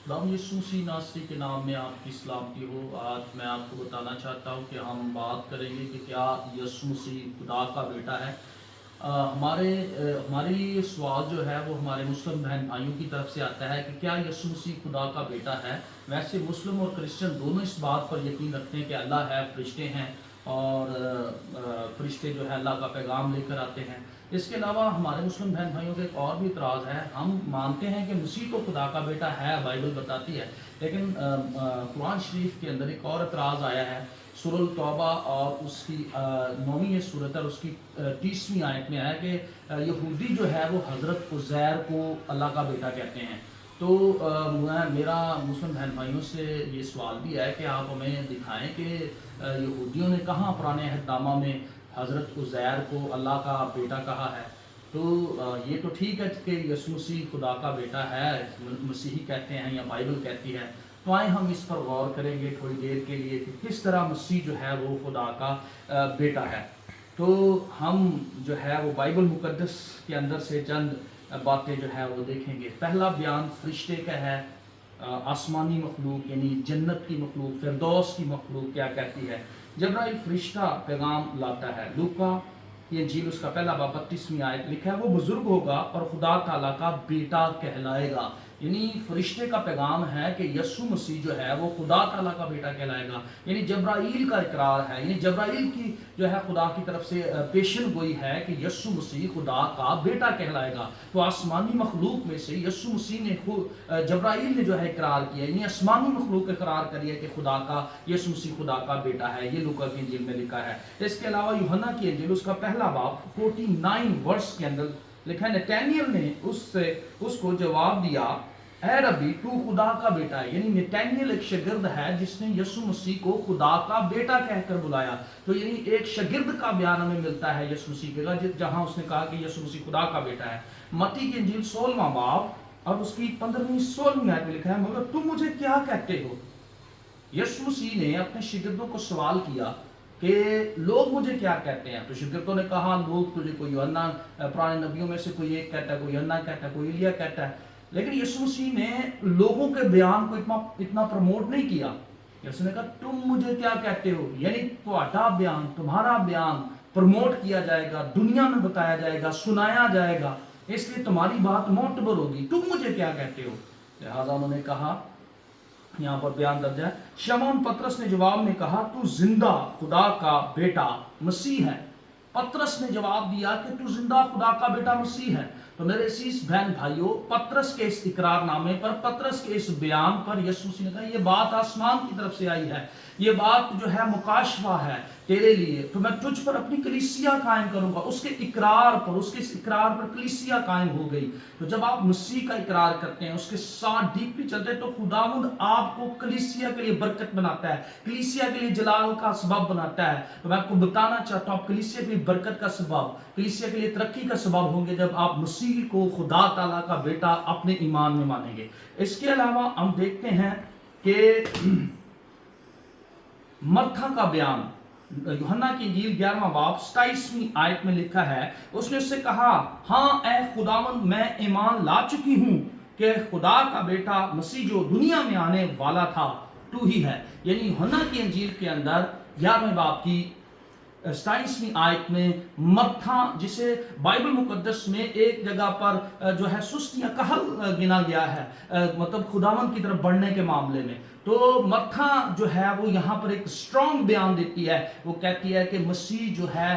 खुदाम यीशु मसीह नासरी के नाम में आपकी सलामती हो। आज मैं आपको बताना चाहता हूँ कि हम बात करेंगे कि क्या यीशु मसीह खुदा का बेटा है। हमारी सवाल जो है वो हमारे मुस्लिम बहन भाइयों की तरफ से आता है कि क्या यीशु मसीह खुदा का बेटा है। वैसे मुस्लिम और क्रिश्चियन दोनों इस बात पर यकीन रखते हैं कि अल्लाह है, फरिश्ते हैं और फरिश्ते जो है अल्लाह का पैगाम लेकर आते हैं। इसके अलावा हमारे मुस्लिम बहन भाइयों का एक और भी इतराज़ है। हम मानते हैं कि मसीह तो खुदा का बेटा है, बाइबल बताती है, लेकिन कुरान शरीफ के अंदर एक और इतराज़ आया है। सूरह तौबा और उसकी 9वीं सूरत और उसकी 30वीं आयत में आया कि यहूदी जो है वो हज़रत उज़ैर को अल्लाह का बेटा कहते हैं। तो मेरा मुस्लिम बहन भाइयों से ये सवाल भी है कि आप हमें दिखाएं कि यहूदियों ने कहाँ पुराने अहदनामा में हज़रत उज़ैर को अल्लाह का बेटा कहा है। तो ये तो ठीक है कि यीशु मसीह खुदा का बेटा है, मसीही कहते हैं या बाइबल कहती है। तो आए हम इस पर गौर करेंगे थोड़ी देर के लिए कि किस तरह मसीह जो है वो खुदा का बेटा है। तो हम जो है वो बाइबल मुकद्दस के अंदर से चंद बातें जो है वो देखेंगे। पहला बयान फरिश्ते का है। आसमानी मखलूक यानी जन्नत की मखलूक, फिरदौस की मखलूक क्या कहती है। जब्राइल फरिश्ता पैगाम लाता है। लूका की इंजील उसका पहला बाब 32वीं आयत लिखा है, वो बुजुर्ग होगा और खुदा ताला का बेटा कहलाएगा। यानी फरिश्ते का पैगाम है कि यीशु मसीह जो है वो खुदा ताला का बेटा कहलाएगा। यानी जब्राइल का इकरार है, यानी जब्राइल की जो है खुदा की तरफ से पेशन गोई है कि यीशु मसीह खुदा का बेटा कहलाएगा। तो आसमानी मखलूक में से यीशु मसीह ने जब्राइल ने जो है इकरार किया, यानी आसमानी मखलूक इकरार करी है कि खुदा का यीशु मसीह खुदा का बेटा है। ये लूका की इंजील में लिखा है। इसके अलावा यूहन्ना की इंजील उसका पहला बाब 49 वर्ष के अंदर लिखा है, नतनएल ने उसको जवाब दिया, ऐ रब्बी तू खुदा का बेटा है। यानी नतनएल एक शागिर्द है जिसने यीशु मसीह को खुदा का बेटा कहकर बुलाया। तो यानी एक शागिर्द का बयान हमें मिलता है यीशु मसीह का, जहां उसने कहा कि यीशु मसीह खुदा का बेटा है। मत्ती की इंजील 16वां बाब और उसकी 15वीं 16वीं आयत में लिखा है, मगर तुम मुझे क्या कहते हो। यीशु मसीह ने अपने शागिर्दों को सवाल किया कि लोग मुझे क्या कहते हैं। तो शागिर्दों ने कहा, लोग तुझे कोई यूहन्ना, पुराने नबियों में से कोई एक कहता है, कोई यूहन्ना कहता है, कोई एलिया कहता है। लेकिन यीशु मसीह ने लोगों के बयान को इतना प्रमोट नहीं किया। यीशु ने कहा तुम मुझे क्या कहते हो, यानी तुम्हारा बयान, तुम्हारा बयान प्रमोट किया जाएगा, दुनिया में बताया जाएगा, सुनाया जाएगा, इसलिए तुम्हारी बात मोटबर होगी। तुम मुझे क्या कहते हो। लिहाजा उन्होंने कहा, यहाँ पर बयान दर्ज है, शमौन पतरस ने जवाब में कहा, तू जिंदा खुदा का बेटा मसीह है। पतरस ने जवाब दिया कि तू जिंदा खुदा का बेटा मसीह है। तो मेरे अजीज बहन भाइयों, पतरस के इस इकरारनामे पर, पतरस के इस बयान पर यीशु मसीह ने कहा ये बात आसमान की तरफ से आई है, ये बात जो है मुकाशफा है तेरे लिए, तो मैं तुझ पर अपनी कलीसिया कायम करूंगा। उसके इकरार पर, उसके इस इकरार पर कलीसिया कायम हो गई। तो जब आप मसीह का इकरार करते हैं, उसके साथ डीपली चलते हैं, तो खुदावंद आपको कलीसिया के लिए बरकत बनाता है, कलीसिया के लिए जलाल का सबब बनाता है। तो मैं आपको बताना चाहता हूं, आप कलीसिया के लिए बरकत का सबब, कलीसिया के लिए तरक्की का सबब होंगे जब आप मसीह को खुदा ताला का बेटा अपने ईमान में मानेंगे। इसके अलावा हम देखते हैं कि मरथा का बयान यूहन्ना की इंजील 11वां बाब 27वीं आयत में लिखा है, उसने उससे कहा, हाँ ऐ खुदावंद मैं ईमान ला चुकी हूं कि खुदा का बेटा मसीह जो दुनिया में आने वाला था तू ही है। यानी यूहन्ना की इंजील के अंदर 11वें बाब की 27वीं आयत में मरथा, जिसे बाइबल मुकद्दस में एक जगह पर जो है सुस्त या कहल गिना गया है, मतलब खुदावंद की तरफ बढ़ने के मामले में, तो मरथा जो है वो यहाँ पर एक स्ट्रॉन्ग बयान देती है। वो कहती है कि मसीह जो है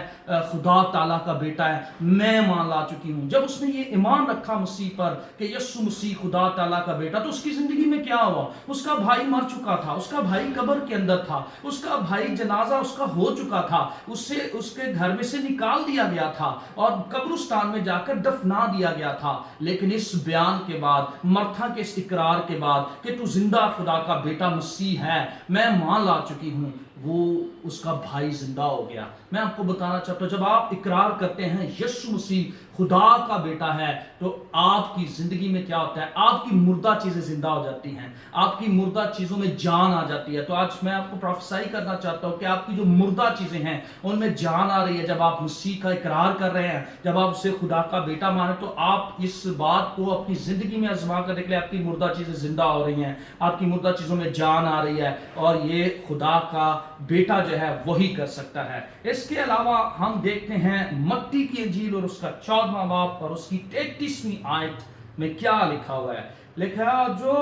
खुदा ताला का बेटा है, मैं मान ला चुकी हूँ। जब उसने ये ईमान रखा मसीह पर कि यीशु मसीह खुदा ताला का बेटा, तो उसकी जिंदगी में क्या हुआ। उसका भाई मर चुका था, उसका भाई कब्र के अंदर था, उसका भाई जनाजा उसका हो चुका था, उससे उसके घर में से निकाल दिया गया था और कब्रिस्तान में जाकर दफना दिया गया था। लेकिन इस बयान के बाद, मरथा के इस इकरार के बाद कि तू जिंदा खुदा का बेटा मसीह है, मैं मान ला चुकी हूं, वो उसका भाई जिंदा हो गया। मैं आपको बताना चाहता हूँ, जब आप इकरार करते हैं यीशु मसीह खुदा का बेटा है, तो आपकी जिंदगी में क्या होता है, आपकी मुर्दा चीजें जिंदा हो जाती हैं, आपकी मुर्दा चीजों में जान आ जाती है। तो आज मैं आपको प्रोफेसाई करना चाहता हूँ कि आपकी जो मुर्दा चीजें हैं उनमें जान आ रही है। जब आप मसीह का इकरार कर रहे हैं, जब आप उसे खुदा का बेटा माने, तो आप इस बात को अपनी जिंदगी में आजमा कर देख ले, आपकी मुर्दा चीजें जिंदा हो रही हैं, आपकी मुर्दा चीजों में जान आ रही है, और ये खुदा का बेटा जो है वही कर सकता है। इसके अलावा हम देखते हैं मत्ती की इंजील और उसका 14वां बाब और उसकी 33वीं आयत में क्या लिखा हुआ है। लिखा, जो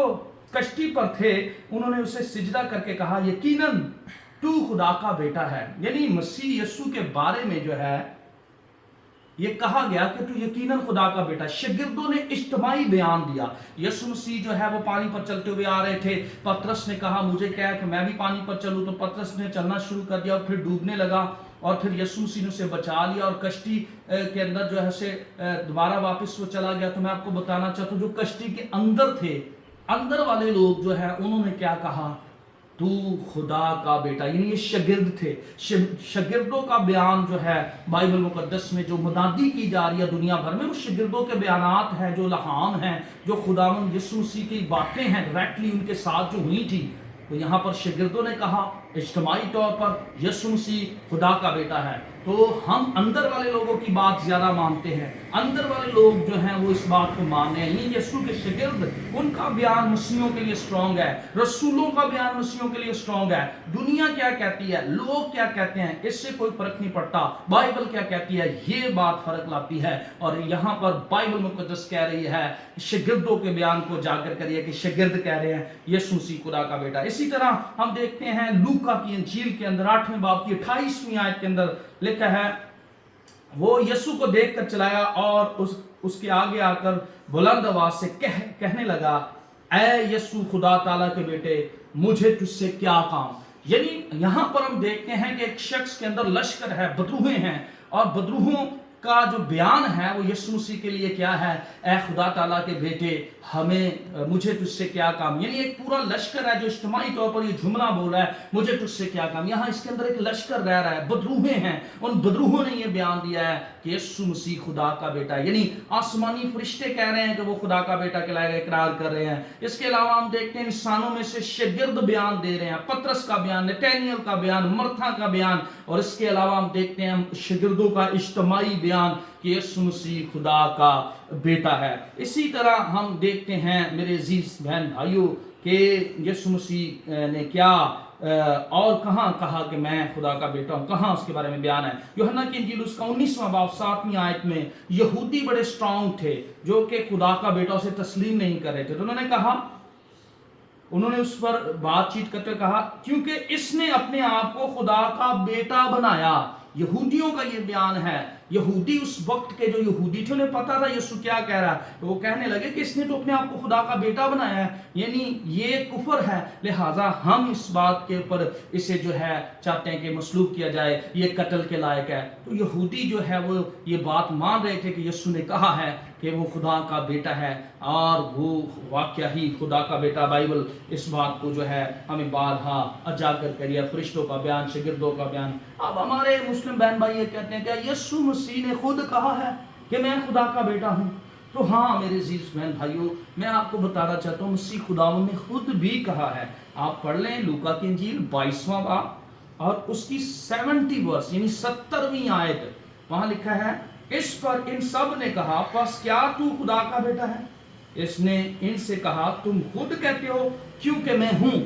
कश्ती पर थे उन्होंने उसे सिजदा करके कहा, यकीनन तू खुदा का बेटा है। यानी मसीह यीशु के बारे में जो है ये कहा गया कि तू यकीनन खुदा का बेटा। शागिर्दों ने इज्तिमाई बयान दिया। यीशु मसीह जो है वो पानी पर चलते हुए आ रहे थे। पतरस ने कहा मुझे क्या है कि मैं भी पानी पर चलूं, तो पतरस ने चलना शुरू कर दिया और फिर डूबने लगा, और फिर यीशु मसीह ने उसे बचा लिया और कश्ती के अंदर जो है उसे दोबारा वापस वो चला गया। तो मैं आपको बताना चाहता हूँ, जो कश्ती के अंदर थे, अंदर वाले लोग जो है उन्होंने क्या कहा, तू खुदा का बेटा। यानी ये शागिर्द थे। शागिर्दों का बयान जो है बाइबल मुकद्दस में जो मुनादी की जा रही है दुनिया भर में, वो शागिर्दों के बयानात हैं जो लहान हैं, जो खुदावंद यीशु मसीह की बातें हैं डायरेक्टली उनके साथ जो हुई थी। तो यहाँ पर शागिर्दों ने कहा इज्तिमाई तौर पर यीशु मसीह खुदा का बेटा है। तो हम अंदर वाले लोगों की बात ज्यादा मानते हैं, अंदर वाले लोग जो हैं वो इस बात को मानते हैं। ये यीशु के शागिर्द, उनका बयान मसीहों के लिए स्ट्रांग है, रसूलों का बयान मसीहों के लिए स्ट्रांग है। दुनिया क्या कहती है, लोग क्या कहते हैं, इससे कोई फर्क नहीं पड़ता। बाइबल क्या कहती है, ये बात फर्क लाती है। और यहाँ पर बाइबल मुकद्दस कह रही है, शागिर्दों के बयान को जाकर करिए कि शागिर्द कह रहे हैं यीशु मसीह खुदा का बेटा। इसी तरह हम देखते हैं लूका की इंजील के अंदर 8वें बाब की 28वीं आयत के अंदर लिखा है, वो यीशु को देखकर चलाया और उसके आगे आकर बुलंद आवाज से कहने लगा, ऐ यीशु खुदा ताला के बेटे, मुझे तुझसे क्या काम। यानी यहां पर हम देखते हैं कि एक शख्स के अंदर लश्कर है, बदरूहें हैं, और बदरूहों का जो बयान है वो यीशु मसीह के लिए क्या है, ऐ खुदा ताला के बेटे, मुझे तुझसे क्या काम। यानी एक पूरा लश्कर है जो इज्तिमाई तौर पर ये जुमला बोल रहा है, मुझे तुझसे क्या काम। यहाँ इसके अंदर एक लश्कर रह रहा है, बदरूहें हैं, उन बदरूहों ने ये बयान दिया है कि यीशु मसीह खुदा का बेटा है। यानी आसमानी फरिश्ते कह रहे हैं कि वो खुदा का बेटा कहलाएगा, इकरार कर रहे हैं। इसके अलावा हम देखते हैं इंसानों में से शागिर्द बयान दे रहे हैं, पतरस का बयान, नतनएल का बयान, मरथा का बयान, और इसके अलावा हम देखते हैं शागिर्दों का इज्तिमाई बयान कि यीशु मसीह खुदा का बेटा है। इसी तरह हम देखते हैं मेरे अजीज बहन भाइयों कि यीशु मसीह ने क्या और कहां कहा कि मैं खुदा का बेटा हूं, कहां उसके बारे में बयान है। यूहन्ना की इंजील उसका 19वां बाब 7वीं आयत में यहूदी बड़े स्ट्रांग थे जो कि खुदा का बेटा उसे तस्लीम नहीं कर रहे थे। तो उन्होंने कहा, उन्होंने उस पर बातचीत करते हुए कहा, क्योंकि इसने अपने आप को खुदा का बेटा बनाया। यहूदियों का ये बयान है। यहूदी उस वक्त के जो यहूदी थे उन्हें पता था यीशु क्या कह रहा है, तो वो कहने लगे कि इसने तो अपने आप को खुदा का बेटा बनाया है, यानी ये कुफर है, लिहाजा हम इस बात के ऊपर इसे जो है चाहते हैं कि मसलूब किया जाए, ये कत्ल के लायक है। तो यहूदी जो है वो ये बात मान रहे थे कि यीशु ने कहा है कि वो खुदा का बेटा है, और वो वाकया ही खुदा का बेटा। बाइबल इस बात को जो है हमें बारहा उजागर करिए, फरिश्तों का बयान, शागिर्दों का बयान। अब हमारे मुस्लिम बहन भाई ये कहते हैं कि यीशु मसीह ने खुद कहा है कि मैं खुदा का बेटा हूं। तो हाँ मेरे अजीज बहन भाइयों, मैं आपको बताना चाहता हूँ मसीह खुदावंद ने खुद भी कहा है। आप पढ़ लें लूका की इंजील 22वां बाब और उसकी 70 वर्स यानी 70वीं आयत, वहां लिखा है, इस पर इन सब ने कहा, बस क्या तू खुदा का बेटा है? इसने इनसे कहा, तुम खुद कहते हो क्योंकि मैं हूं।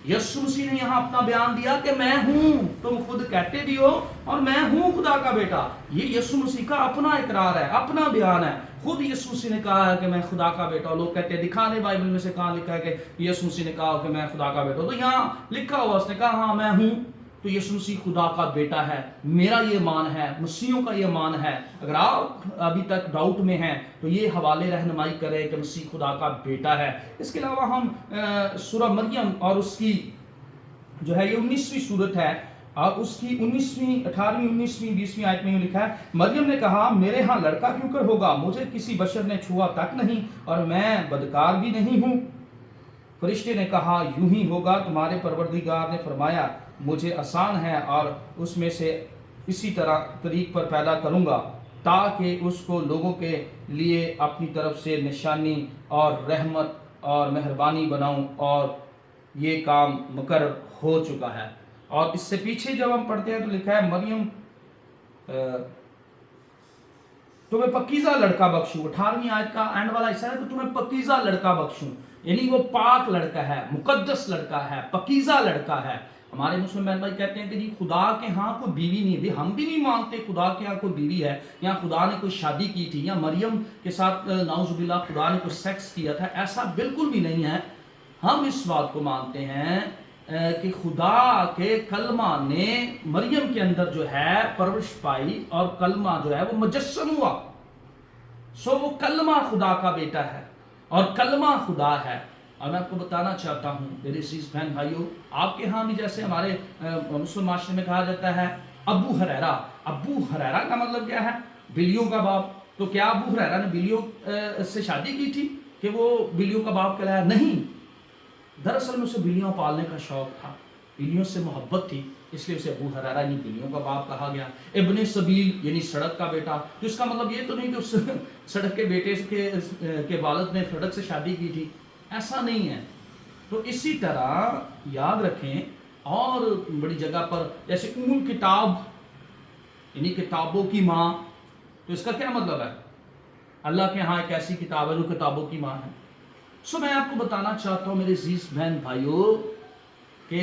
यीशु मसीह ने यहां अपना बयान दिया कि मैं हूं, तुम खुद कहते भी हो और मैं हूं खुदा का बेटा। ये यीशु मसीह का अपना इकरार है, अपना बयान है। खुद यीशु मसीह ने कहा है कि मैं खुदा का बेटा। लोग कहते हैं दिखा दे बाइबल में से कहां लिखा है कि यीशु मसीह ने कहा कि मैं खुदा का बेटा। तो यहाँ लिखा हुआ उसने कहा हाँ मैं हूं, तो यीशु मसीह खुदा का बेटा है। मेरा ये मान है, मसीहों का ये मान है। अगर आप अभी तक डाउट में हैं तो ये हवाले रहनुमाई करें कि मसीह खुदा का बेटा है। इसके अलावा हम सूरह मरियम और उसकी जो है ये 19वीं सूरत है और उसकी 18वीं 19वीं 20वीं आयत में लिखा है, मरियम ने कहा, मेरे यहाँ लड़का क्यों कर होगा, मुझे किसी बशर ने छुआ तक नहीं और मैं बदकार भी नहीं हूँ। फरिश्ते ने कहा, यूं ही होगा, तुम्हारे परवरदिगार ने फरमाया مجھے آسان ہے اور اس میں سے اسی طریق پر پیدا کروں گا تاکہ اس کو لوگوں کے لیے اپنی طرف سے نشانی اور رحمت اور مہربانی بناؤں، اور یہ کام مقرر ہو چکا ہے۔ اور اس سے پیچھے جب ہم پڑھتے ہیں تو لکھا ہے مریم تمہیں پکیزہ لڑکا بخشوں، 18ویں آیت کا اینڈ والا حصہ ہے کہ تمہیں پکیزہ لڑکا بخشوں، یعنی وہ پاک لڑکا ہے، مقدس لڑکا ہے، پکیزہ لڑکا ہے۔ ہمارے مسلم بہن بھائی کہتے ہیں کہ جی خدا کے ہاں کوئی بیوی نہیں ہے، ہم بھی نہیں مانتے خدا کے ہاں کوئی بیوی ہے، یا خدا نے کوئی شادی کی تھی، یا مریم کے ساتھ نعوذ باللہ خدا نے کوئی سیکس کیا تھا، ایسا بالکل بھی نہیں ہے۔ ہم اس بات کو مانتے ہیں کہ خدا کے کلمہ نے مریم کے اندر جو ہے پرورش پائی، اور کلمہ جو ہے وہ مجسم ہوا، سو وہ کلمہ خدا کا بیٹا ہے اور کلمہ خدا ہے۔ اور میں آپ کو بتانا چاہتا ہوں میرے عزیز بہن بھائیوں، آپ کے ہاں بھی جیسے ہمارے مسلم معاشرے میں کہا جاتا ہے ابو ہریرہ، ابو ہریرہ کا مطلب کیا ہے؟ بلیوں کا باپ۔ تو کیا ابو ہریرہ نے بلیوں سے شادی کی تھی کہ وہ بلیوں کا باپ کہلایا؟ نہیں، دراصل میں اسے بلیاں پالنے کا شوق تھا، بلیوں سے محبت تھی، اس لیے اسے ابو ہریرہ یعنی بلیوں کا باپ کہا گیا۔ ابن سبیل یعنی سڑک کا بیٹا، تو اس کا مطلب یہ تو نہیں کہ اس سڑک کے بیٹے کے والد نے سڑک سے شادی کی تھی، ایسا نہیں ہے۔ تو اسی طرح یاد رکھیں، اور بڑی جگہ پر جیسے ام کتاب یعنی کتابوں کی ماں، تو اس کا کیا مطلب ہے؟ اللہ کے ہاں ایک ایسی کتاب ہے جو کتابوں کی ماں ہے۔ سو میں آپ کو بتانا چاہتا ہوں میرے عزیز بہن بھائیوں کہ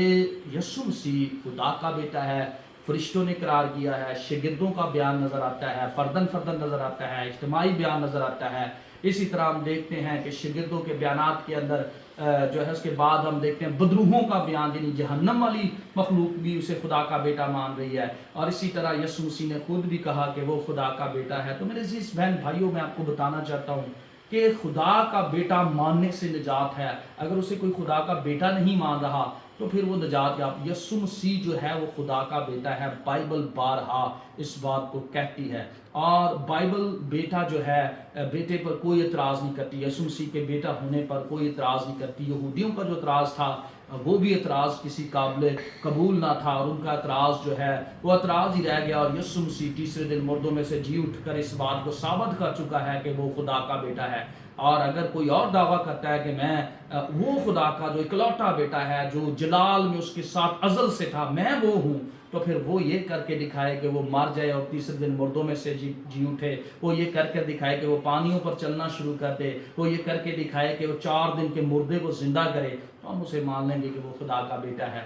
یسوع مسیح خدا کا بیٹا ہے، فرشتوں نے قرار کیا ہے، شاگردوں کا بیان نظر آتا ہے، فردن فردن نظر آتا ہے، اجتماعی بیان نظر آتا ہے۔ اسی طرح ہم دیکھتے ہیں کہ شاگردوں کے بیانات کے اندر جو ہے اس کے بعد ہم دیکھتے ہیں بدروحوں کا بیان، یعنی جہنم والی مخلوق بھی اسے خدا کا بیٹا مان رہی ہے، اور اسی طرح یسوع مسیح نے خود بھی کہا کہ وہ خدا کا بیٹا ہے۔ تو میرے عزیز بہن بھائیوں میں آپ کو بتانا چاہتا ہوں کہ خدا کا بیٹا ماننے سے نجات ہے۔ اگر اسے کوئی خدا کا بیٹا نہیں مان رہا تو پھر وہ نجات یافتہ۔ یسوع مسیح جو ہے وہ خدا کا بیٹا ہے، بائبل بارہا اس بات کو کہتی ہے، اور بائبل بیٹا جو ہے بیٹے پر کوئی اعتراض نہیں کرتی، یسوع مسیح کے بیٹا ہونے پر کوئی اعتراض نہیں کرتی۔ یہودیوں کا جو اعتراض تھا وہ بھی اعتراض کسی قابل قبول نہ تھا، اور ان کا اعتراض جو ہے وہ اعتراض ہی رہ گیا، اور یسوع مسیح تیسرے دن مردوں میں سے جی اٹھ کر اس بات کو ثابت کر چکا ہے کہ وہ خدا کا بیٹا ہے۔ اور اگر کوئی اور دعویٰ کرتا ہے کہ میں وہ خدا کا جو اکلوتا بیٹا ہے، جو جلال میں اس کے ساتھ ازل سے تھا، میں وہ ہوں، تو پھر وہ یہ کر کے دکھائے کہ وہ مر جائے اور تیسرے دن مردوں میں سے جی اٹھے، وہ یہ کر کے دکھائے کہ وہ پانیوں پر چلنا شروع کر دے، وہ یہ کر کے دکھائے کہ وہ 4 دن کے مردے کو زندہ کرے، تو ہم اسے مان لیں گے کہ وہ خدا کا بیٹا ہے۔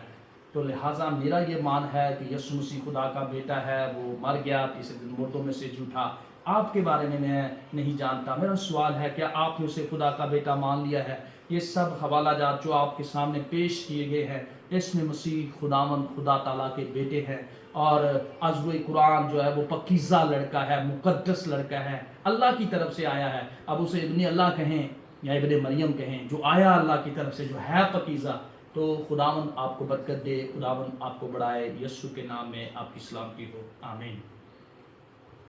تو لہٰذا میرا یہ مان ہے کہ یسوع مسیح خدا کا بیٹا ہے، وہ مر گیا، تیسرے دن مردوں میں سے جی اٹھا۔ آپ کے بارے میں نہیں جانتا، میرا سوال ہے کیا آپ نے اسے خدا کا بیٹا مان لیا ہے؟ یہ سب حوالہ جات جو آپ کے سامنے پیش کیے گئے ہیں، اس میں مسیح خداوند خدا تعالیٰ کے بیٹے ہیں، اور عزوِ قرآن جو ہے وہ پکیزہ لڑکا ہے، مقدس لڑکا ہے، اللہ کی طرف سے آیا ہے۔ اب اسے ابن اللہ کہیں یا ابن مریم کہیں، جو آیا اللہ کی طرف سے، جو ہے پکیزہ، تو خداوند آپ کو برکت دے، خداوند آپ کو بڑھائے۔ یسوع کے نام میں آپ کی سلامتی ہو، آمین۔